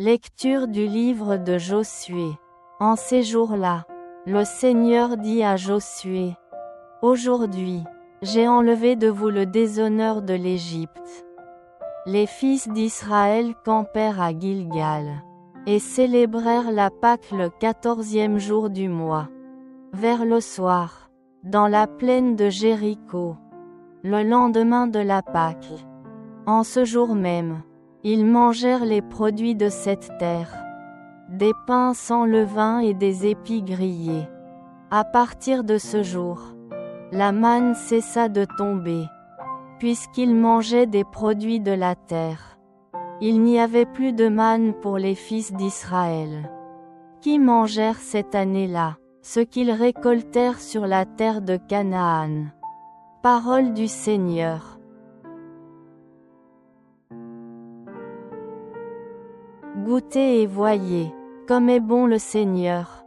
Lecture du livre de Josué. En ces jours-là, le Seigneur dit à Josué: Aujourd'hui, j'ai enlevé de vous le déshonneur de l'Égypte. Les fils d'Israël campèrent à Gilgal, et célébrèrent la Pâque le 14e jour du mois. Vers le soir, dans la plaine de Jéricho, le lendemain de la Pâque. En ce jour même, ils mangèrent les produits de cette terre, des pains sans levain et des épis grillés. À partir de ce jour, la manne cessa de tomber, puisqu'ils mangeaient des produits de la terre. Il n'y avait plus de manne pour les fils d'Israël, qui mangèrent cette année-là ce qu'ils récoltèrent sur la terre de Canaan. Parole du Seigneur. Goûtez et voyez, comme est bon le Seigneur.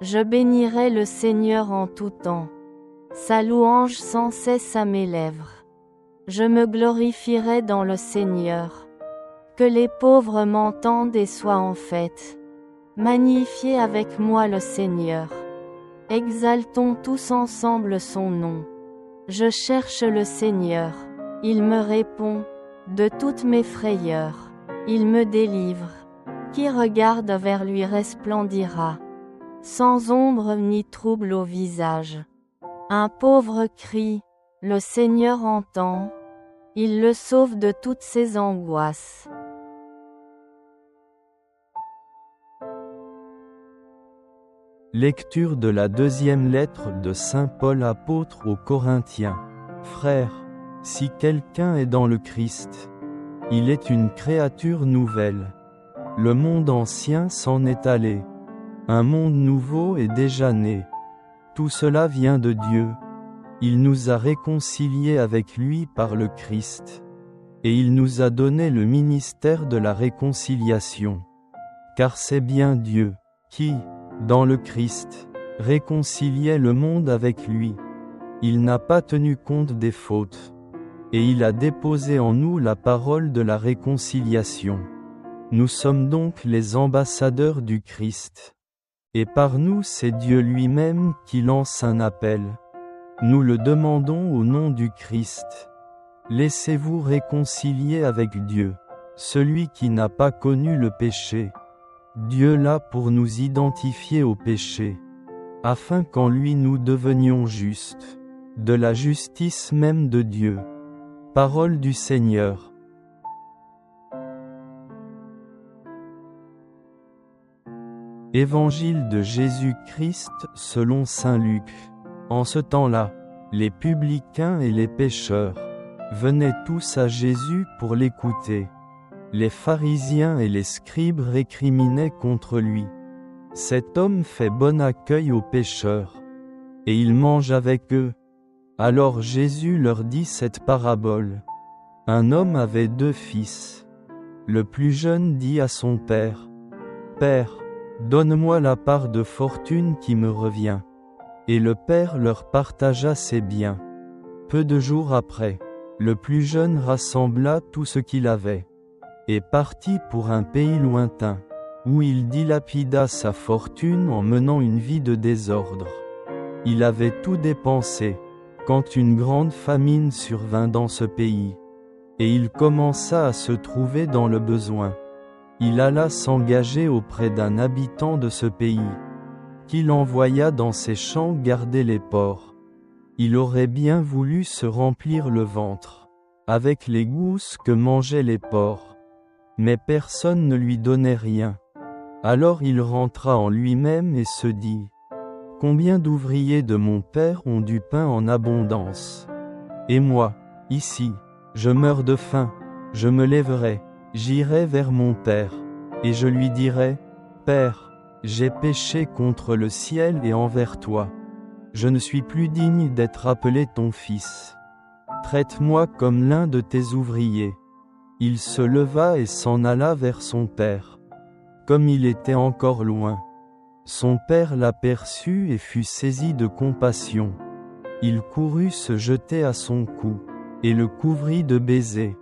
Je bénirai le Seigneur en tout temps. Sa louange sans cesse à mes lèvres. Je me glorifierai dans le Seigneur. Que les pauvres m'entendent et soient en fête. Magnifiez avec moi le Seigneur. Exaltons tous ensemble son nom. Je cherche le Seigneur. Il me répond. De toutes mes frayeurs, il me délivre. Qui regarde vers lui resplendira, sans ombre ni trouble au visage. Un pauvre crie, le Seigneur entend, il le sauve de toutes ses angoisses. Lecture de la deuxième lettre de Saint Paul apôtre aux Corinthiens. Frères, si quelqu'un est dans le Christ, il est une créature nouvelle. Le monde ancien s'en est allé. Un monde nouveau est déjà né. Tout cela vient de Dieu. Il nous a réconciliés avec lui par le Christ. Et il nous a donné le ministère de la réconciliation. Car c'est bien Dieu, qui, dans le Christ, réconciliait le monde avec lui. Il n'a pas tenu compte des fautes. Et il a déposé en nous la parole de la réconciliation. Nous sommes donc les ambassadeurs du Christ. Et par nous c'est Dieu lui-même qui lance un appel. Nous le demandons au nom du Christ. Laissez-vous réconcilier avec Dieu, celui qui n'a pas connu le péché. Dieu l'a pour nous identifier au péché, afin qu'en lui nous devenions justes, de la justice même de Dieu. Parole du Seigneur. Évangile de Jésus-Christ selon saint Luc. En ce temps-là, les publicains et les pécheurs venaient tous à Jésus pour l'écouter. Les pharisiens et les scribes récriminaient contre lui. Cet homme fait bon accueil aux pécheurs, et il mange avec eux. Alors Jésus leur dit cette parabole. Un homme avait 2 fils. Le plus jeune dit à son père: Père, donne-moi la part de fortune qui me revient. Et le père leur partagea ses biens. Peu de jours après, le plus jeune rassembla tout ce qu'il avait, et partit pour un pays lointain, où il dilapida sa fortune en menant une vie de désordre. Il avait tout dépensé, quand une grande famine survint dans ce pays, et il commença à se trouver dans le besoin. Il alla s'engager auprès d'un habitant de ce pays, qu'il envoya dans ses champs garder les porcs. Il aurait bien voulu se remplir le ventre, avec les gousses que mangeaient les porcs. Mais personne ne lui donnait rien. Alors il rentra en lui-même et se dit: Combien d'ouvriers de mon père ont du pain en abondance? Et moi, ici, je meurs de faim. Je me lèverai. J'irai vers mon père, et je lui dirai: Père, j'ai péché contre le ciel et envers toi. Je ne suis plus digne d'être appelé ton fils. Traite-moi comme l'un de tes ouvriers. Il se leva et s'en alla vers son père. Comme il était encore loin, son père l'aperçut et fut saisi de compassion. Il courut se jeter à son cou, et le couvrit de baisers.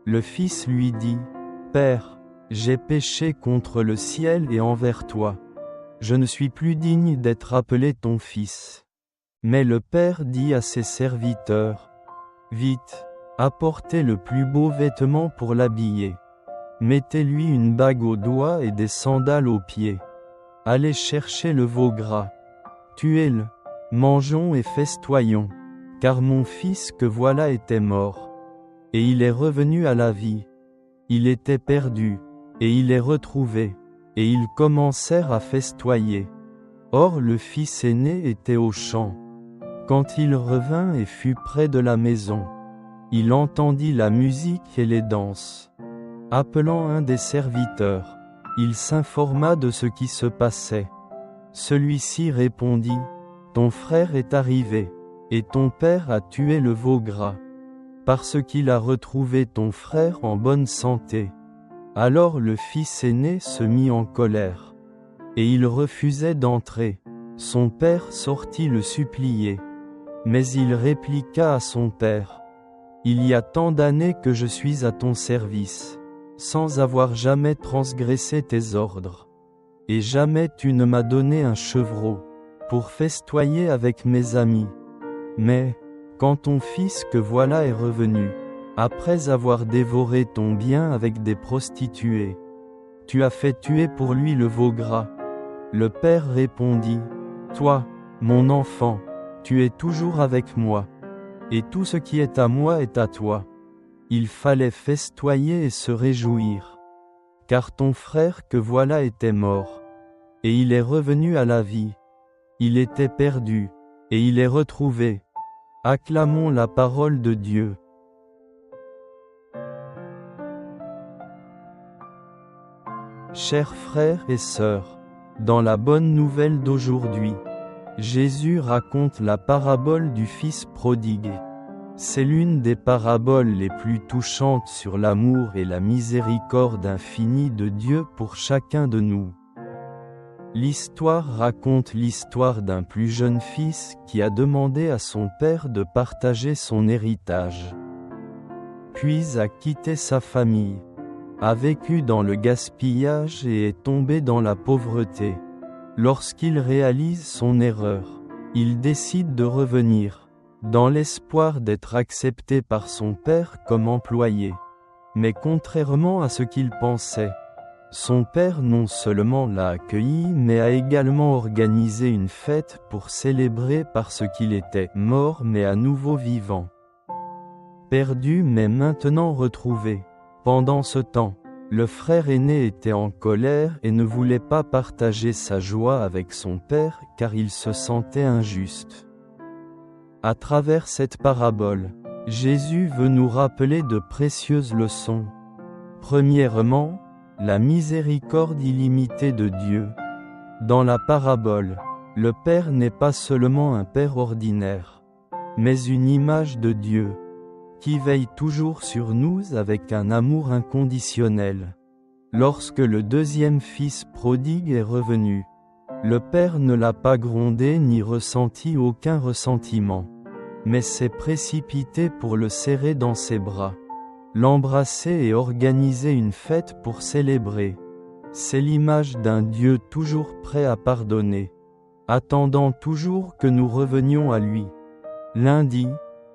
Le fils lui dit: Père, J'ai péché contre le ciel et envers toi. Je ne suis plus digne d'être appelé ton fils. Mais le père dit à ses serviteurs, vite, apportez le plus beau vêtement pour l'habiller. Mettez-lui une bague au doigt et des sandales aux pieds. Allez chercher le veau gras. Tuez-le, mangeons et festoyons, car mon fils que voilà était mort. Et il est revenu à la vie. Il était perdu, et il est retrouvé, et ils commencèrent à festoyer. Or le fils aîné était au champ. Quand il revint et fut près de la maison, il entendit la musique et les danses. Appelant un des serviteurs, il s'informa de ce qui se passait. Celui-ci répondit, « Ton frère est arrivé, et ton père a tué le veau gras, parce qu'il a retrouvé ton frère en bonne santé. » Alors le fils aîné se mit en colère, et il refusait d'entrer. Son père sortit le supplier. Mais il répliqua à son père, « Il y a tant d'années que je suis à ton service, sans avoir jamais transgressé tes ordres. Et jamais tu ne m'as donné un chevreau, pour festoyer avec mes amis. Mais, quand ton fils que voilà est revenu, après avoir dévoré ton bien avec des prostituées, tu as fait tuer pour lui le veau gras. » Le père répondit, « Toi, mon enfant, tu es toujours avec moi, et tout ce qui est à moi est à toi. » Il fallait festoyer et se réjouir, car ton frère que voilà était mort, et il est revenu à la vie. Il était perdu, et il est retrouvé. Acclamons la parole de Dieu. Chers frères et sœurs, dans la bonne nouvelle d'aujourd'hui, Jésus raconte la parabole du Fils prodigue. C'est l'une des paraboles les plus touchantes sur l'amour et la miséricorde infinie de Dieu pour chacun de nous. L'histoire raconte l'histoire d'un plus jeune fils qui a demandé à son père de partager son héritage. Puis a quitté sa famille, a vécu dans le gaspillage et est tombé dans la pauvreté. Lorsqu'il réalise son erreur, il décide de revenir, dans l'espoir d'être accepté par son père comme employé. Mais contrairement à ce qu'il pensait, son père non seulement l'a accueilli mais a également organisé une fête pour célébrer parce qu'il était mort mais à nouveau vivant. Perdu mais maintenant retrouvé. Pendant ce temps, le frère aîné était en colère et ne voulait pas partager sa joie avec son père car il se sentait injuste. À travers cette parabole, Jésus veut nous rappeler de précieuses leçons. Premièrement, la miséricorde illimitée de Dieu. Dans la parabole, le Père n'est pas seulement un Père ordinaire, mais une image de Dieu, qui veille toujours sur nous avec un amour inconditionnel. Lorsque le deuxième fils prodigue est revenu, le Père ne l'a pas grondé ni ressenti aucun ressentiment, mais s'est précipité pour le serrer dans ses bras, l'embrasser et organiser une fête pour célébrer. C'est l'image d'un Dieu toujours prêt à pardonner, attendant toujours que nous revenions à lui. Lundi,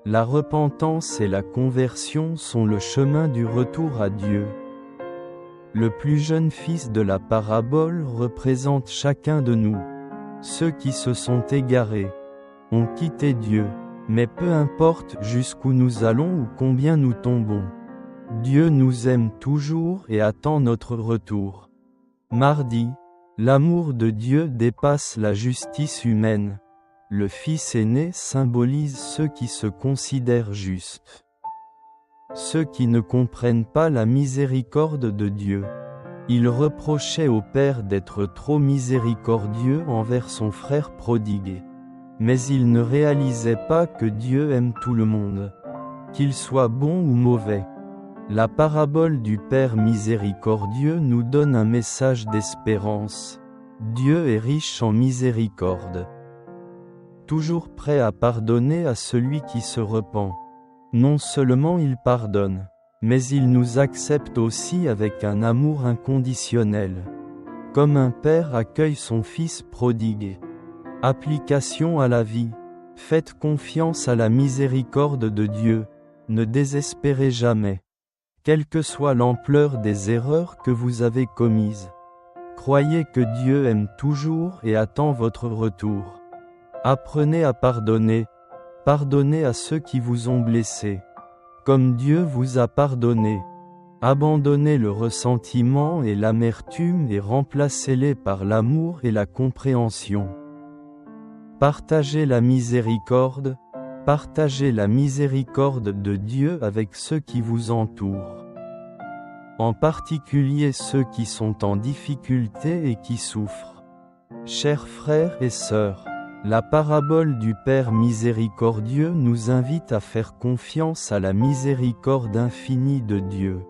la repentance et la conversion sont le chemin du retour à Dieu. Le plus jeune fils de la parabole représente chacun de nous. Ceux qui se sont égarés, ont quitté Dieu, mais peu importe jusqu'où nous allons ou combien nous tombons, Dieu nous aime toujours et attend notre retour. Mardi, l'amour de Dieu dépasse la justice humaine. Le Fils aîné symbolise ceux qui se considèrent justes. Ceux qui ne comprennent pas la miséricorde de Dieu. Il reprochait au Père d'être trop miséricordieux envers son frère prodigue. Mais il ne réalisait pas que Dieu aime tout le monde, qu'il soit bon ou mauvais. La parabole du Père miséricordieux nous donne un message d'espérance. Dieu est riche en miséricorde, toujours prêt à pardonner à celui qui se repent. Non seulement il pardonne, Mais il nous accepte aussi avec un amour inconditionnel. Comme un père accueille son fils prodigue. Application à la vie. Faites confiance à la miséricorde de Dieu, ne désespérez jamais. Quelle que soit l'ampleur des erreurs que vous avez commises. Croyez que Dieu aime toujours et attend votre retour. Apprenez à pardonner. Pardonnez à ceux qui vous ont blessé. Comme Dieu vous a pardonné. Abandonnez le ressentiment et l'amertume et remplacez-les par l'amour et la compréhension. Partagez la miséricorde. Partagez la miséricorde de Dieu avec ceux qui vous entourent. En particulier ceux qui sont en difficulté et qui souffrent. Chers frères et sœurs, la parabole du Père miséricordieux nous invite à faire confiance à la miséricorde infinie de Dieu.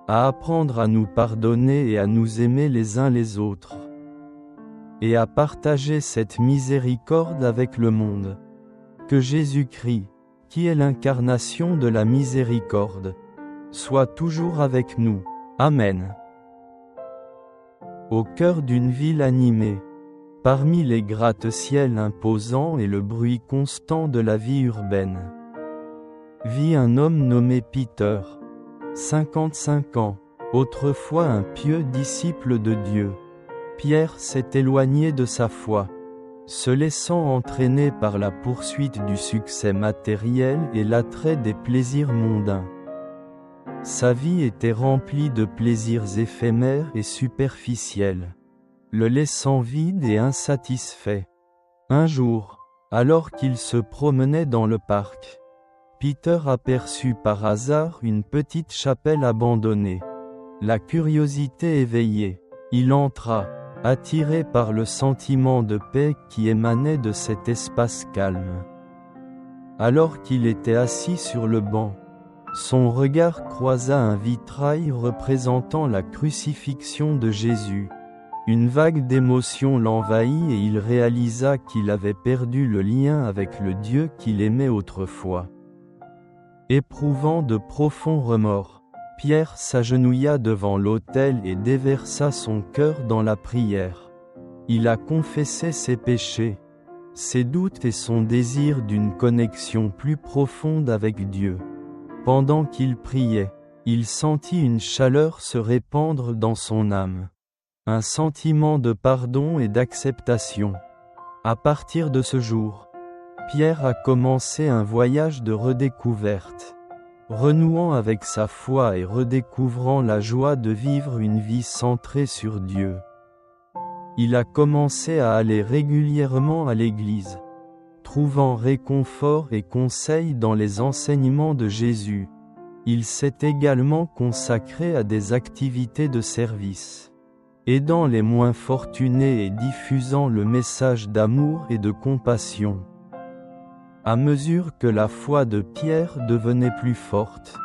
À apprendre à nous pardonner et à nous aimer les uns les autres. Et à partager cette miséricorde avec le monde. Que Jésus-Christ, qui est l'incarnation de la miséricorde, soit toujours avec nous. Amen. Au cœur d'une ville animée, parmi les gratte-ciels imposants et le bruit constant de la vie urbaine, vit un homme nommé Peter, 55 ans, autrefois un pieux disciple de Dieu. Pierre s'est éloigné de sa foi, se laissant entraîner par la poursuite du succès matériel et l'attrait des plaisirs mondains. Sa vie était remplie de plaisirs éphémères et superficiels, le laissant vide et insatisfait. Un jour, alors qu'il se promenait dans le parc, Peter aperçut par hasard une petite chapelle abandonnée. La curiosité éveillée, il entra, attiré par le sentiment de paix qui émanait de cet espace calme. Alors qu'il était assis sur le banc, son regard croisa un vitrail représentant la crucifixion de Jésus. Une vague d'émotion l'envahit et il réalisa qu'il avait perdu le lien avec le Dieu qu'il aimait autrefois. Éprouvant de profonds remords, Pierre s'agenouilla devant l'autel et déversa son cœur dans la prière. Il a confessé ses péchés, ses doutes et son désir d'une connexion plus profonde avec Dieu. Pendant qu'il priait, il sentit une chaleur se répandre dans son âme. Un sentiment de pardon et d'acceptation. À partir de ce jour, Pierre a commencé un voyage de redécouverte. Renouant avec sa foi et redécouvrant la joie de vivre une vie centrée sur Dieu. Il a commencé à aller régulièrement à l'église, trouvant réconfort et conseil dans les enseignements de Jésus. Il s'est également consacré à des activités de service, aidant les moins fortunés et diffusant le message d'amour et de compassion. À mesure que la foi de Pierre devenait plus forte,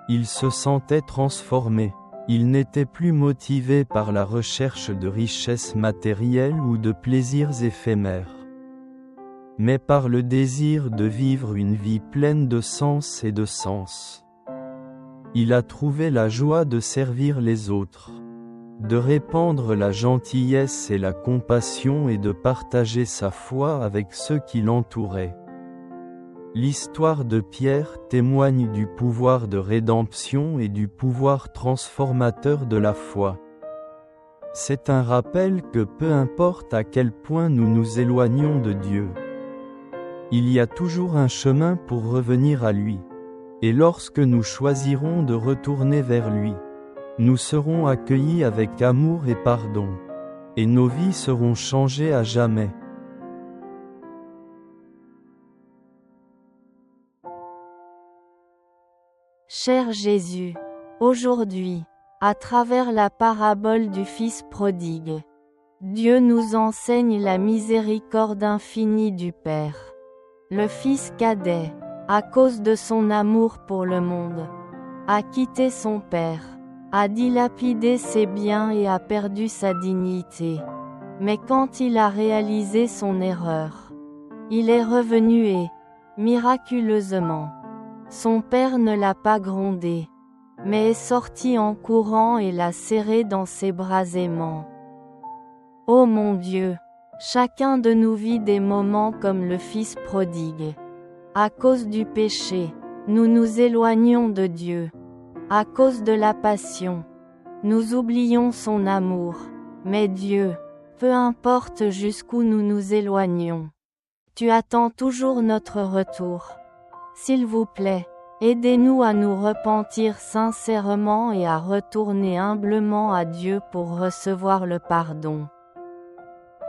il se sentait transformé. Il n'était plus motivé par la recherche de richesses matérielles ou de plaisirs éphémères, mais par le désir de vivre une vie pleine de sens et de sens. Il a trouvé la joie de servir les autres, de répandre la gentillesse et la compassion et de partager sa foi avec ceux qui l'entouraient. L'histoire de Pierre témoigne du pouvoir de rédemption et du pouvoir transformateur de la foi. C'est un rappel que peu importe à quel point nous nous éloignons de Dieu, il y a toujours un chemin pour revenir à lui. Et lorsque nous choisirons de retourner vers lui, nous serons accueillis avec amour et pardon, et nos vies seront changées à jamais. Cher Jésus, aujourd'hui, à travers la parabole du Fils prodigue, Dieu nous enseigne la miséricorde infinie du Père. Le Fils cadet, à cause de son amour pour le monde, a quitté son Père, a dilapidé ses biens et a perdu sa dignité. Mais quand il a réalisé son erreur, il est revenu et, miraculeusement, son Père ne l'a pas grondé, mais est sorti en courant et l'a serré dans ses bras aimants. Ô mon Dieu, chacun de nous vit des moments comme le Fils prodigue. À cause du péché, nous nous éloignons de Dieu. À cause de la passion, nous oublions son amour. Mais Dieu, peu importe jusqu'où nous nous éloignons, tu attends toujours notre retour. S'il vous plaît, aidez-nous à nous repentir sincèrement et à retourner humblement à Dieu pour recevoir le pardon.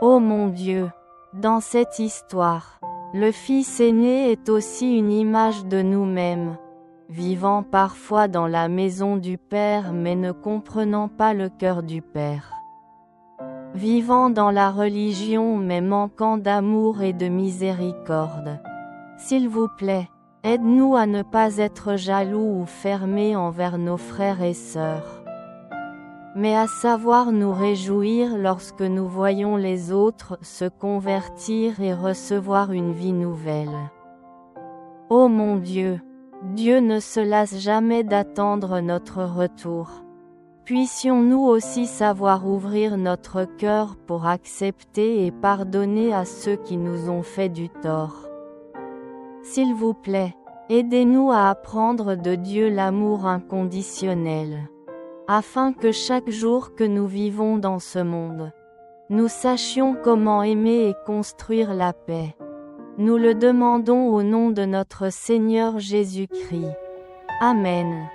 Ô mon Dieu, dans cette histoire, le Fils aîné est aussi une image de nous-mêmes, vivant parfois dans la maison du Père mais ne comprenant pas le cœur du Père. Vivant dans la religion mais manquant d'amour et de miséricorde. S'il vous plaît, aide-nous à ne pas être jaloux ou fermés envers nos frères et sœurs, mais à savoir nous réjouir lorsque nous voyons les autres se convertir et recevoir une vie nouvelle. Ô mon Dieu, Dieu ne se lasse jamais d'attendre notre retour. Puissions-nous aussi savoir ouvrir notre cœur pour accepter et pardonner à ceux qui nous ont fait du tort. S'il vous plaît, aidez-nous à apprendre de Dieu l'amour inconditionnel, afin que chaque jour que nous vivons dans ce monde, nous sachions comment aimer et construire la paix. Nous le demandons au nom de notre Seigneur Jésus-Christ. Amen.